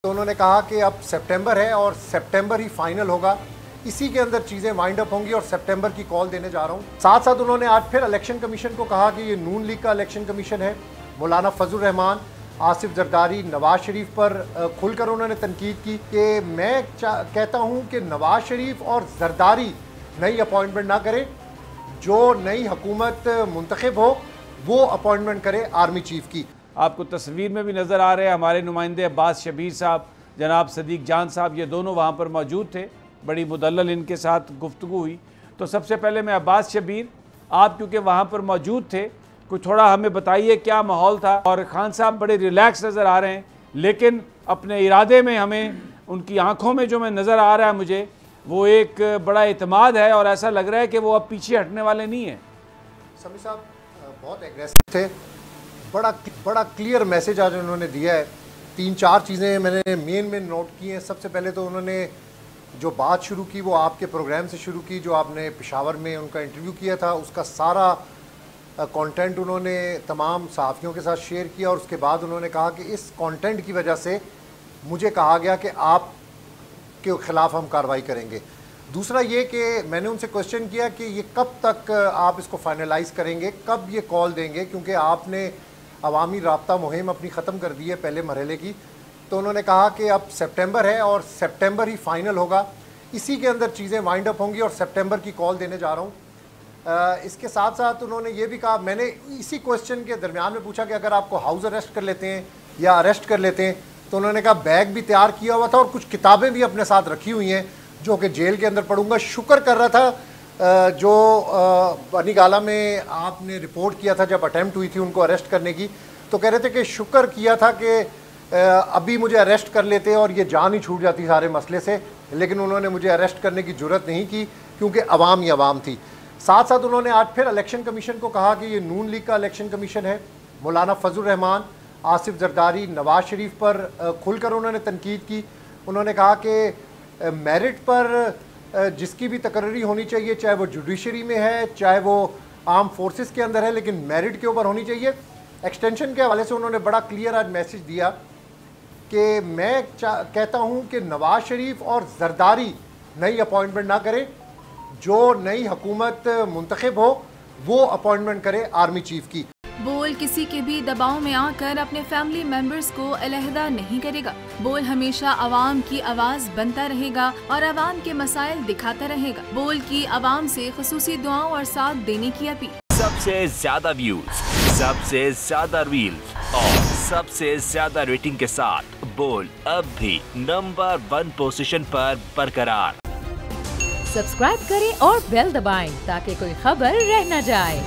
तो उन्होंने कहा कि अब सितंबर है और सितंबर ही फाइनल होगा, इसी के अंदर चीज़ें वाइंड अप होंगी और सितंबर की कॉल देने जा रहा हूँ। साथ साथ उन्होंने आज फिर इलेक्शन कमीशन को कहा कि ये नून लीग का इलेक्शन कमीशन है। मौलाना फजल रहमान, आसिफ जरदारी, नवाज शरीफ पर खुलकर उन्होंने तनकीद की कि मैं कहता हूँ कि नवाज शरीफ और जरदारी नई अपॉइंटमेंट ना करें, जो नई हुकूमत मुंतखब हो वो अपॉइंटमेंट करे आर्मी चीफ की। आपको तस्वीर में भी नज़र आ रहे हैं हमारे नुमाइंदे अब्बास शबीर साहब, जनाब सदीक जान साहब, ये दोनों वहाँ पर मौजूद थे। बड़ी मुदल्लल इनके साथ गुफ्तगू हुई। तो सबसे पहले मैं अब्बास शबीर, आप क्योंकि वहाँ पर मौजूद थे, कुछ थोड़ा हमें बताइए क्या माहौल था। और खान साहब बड़े रिलैक्स नज़र आ रहे हैं, लेकिन अपने इरादे में हमें उनकी आँखों में जो मैं नज़र आ रहा है मुझे, वो एक बड़ा एतमाद है और ऐसा लग रहा है कि वो अब पीछे हटने वाले नहीं हैं। समी साहब बहुत एग्रेसिव थे, बड़ा क्लियर मैसेज आज उन्होंने दिया है। 3-4 चीज़ें मैंने मेन नोट की हैं। सबसे पहले तो उन्होंने जो बात शुरू की वो आपके प्रोग्राम से शुरू की, जो आपने पेशावर में उनका इंटरव्यू किया था, उसका सारा कंटेंट उन्होंने तमाम सहाफ़ियों के साथ शेयर किया। और उसके बाद उन्होंने कहा कि इस कंटेंट की वजह से मुझे कहा गया कि आप के ख़िलाफ़ हम कार्रवाई करेंगे। दूसरा ये कि मैंने उनसे क्वेश्चन किया कि ये कब तक आप इसको फाइनलाइज़ करेंगे, कब ये कॉल देंगे, क्योंकि आपने अवामी राब्ता मुहिम अपनी ख़त्म कर दी है पहले मरहले की। तो उन्होंने कहा कि अब सितंबर है और सितंबर ही फाइनल होगा, इसी के अंदर चीज़ें वाइंड अप होंगी और सितंबर की कॉल देने जा रहा हूँ। इसके साथ साथ उन्होंने ये भी कहा, मैंने इसी क्वेश्चन के दरमियान में पूछा कि अगर आपको हाउस अरेस्ट कर लेते हैं या अरेस्ट कर लेते हैं, तो उन्होंने कहा बैग भी तैयार किया हुआ था और कुछ किताबें भी अपने साथ रखी हुई हैं जो कि जेल के अंदर पढ़ूंगा। शुक्र कर रहा था जो बनी गाला में आपने रिपोर्ट किया था जब अटैम्प्ट हुई थी उनको अरेस्ट करने की, तो कह रहे थे कि शुक्र किया था कि अभी मुझे अरेस्ट कर लेते और ये जान ही छूट जाती सारे मसले से, लेकिन उन्होंने मुझे अरेस्ट करने की जुर्रत नहीं की क्योंकि अवाम ही अवाम थी। साथ साथ उन्होंने आज फिर इलेक्शन कमीशन को कहा कि ये नून लीग का इलेक्शन कमीशन है। मौलाना फजल रहमान, आसिफ जरदारी, नवाज शरीफ पर खुलकर उन्होंने तनकीद की। उन्होंने कहा कि मेरिट पर जिसकी भी तकर्री होनी चाहिए, चाहे वो जुडिशरी में है चाहे वो आर्म फोर्सेस के अंदर है, लेकिन मेरिट के ऊपर होनी चाहिए। एक्सटेंशन के हवाले से उन्होंने बड़ा क्लियर आज मैसेज दिया कि मैं कहता हूं कि नवाज शरीफ और जरदारी नई अपॉइंटमेंट ना करें, जो नई हुकूमत मुंतखब हो वो अपॉइंटमेंट करे आर्मी चीफ की। बोल किसी के भी दबाव में आकर अपने फैमिली मेंबर्स को अलहदा नहीं करेगा। बोल हमेशा आवाम की आवाज बनता रहेगा और आवाम के मसाइल दिखाता रहेगा। बोल की आवाम से खुसूसी दुआओं और साथ देने की अपील। सबसे ज्यादा व्यूज, सबसे ज्यादा रील्स और सबसे ज्यादा रेटिंग के साथ बोल अब भी नंबर 1 पोजीशन पर बरकरार। सब्सक्राइब करें और बेल दबाएं ताकि कोई खबर रह न जाए।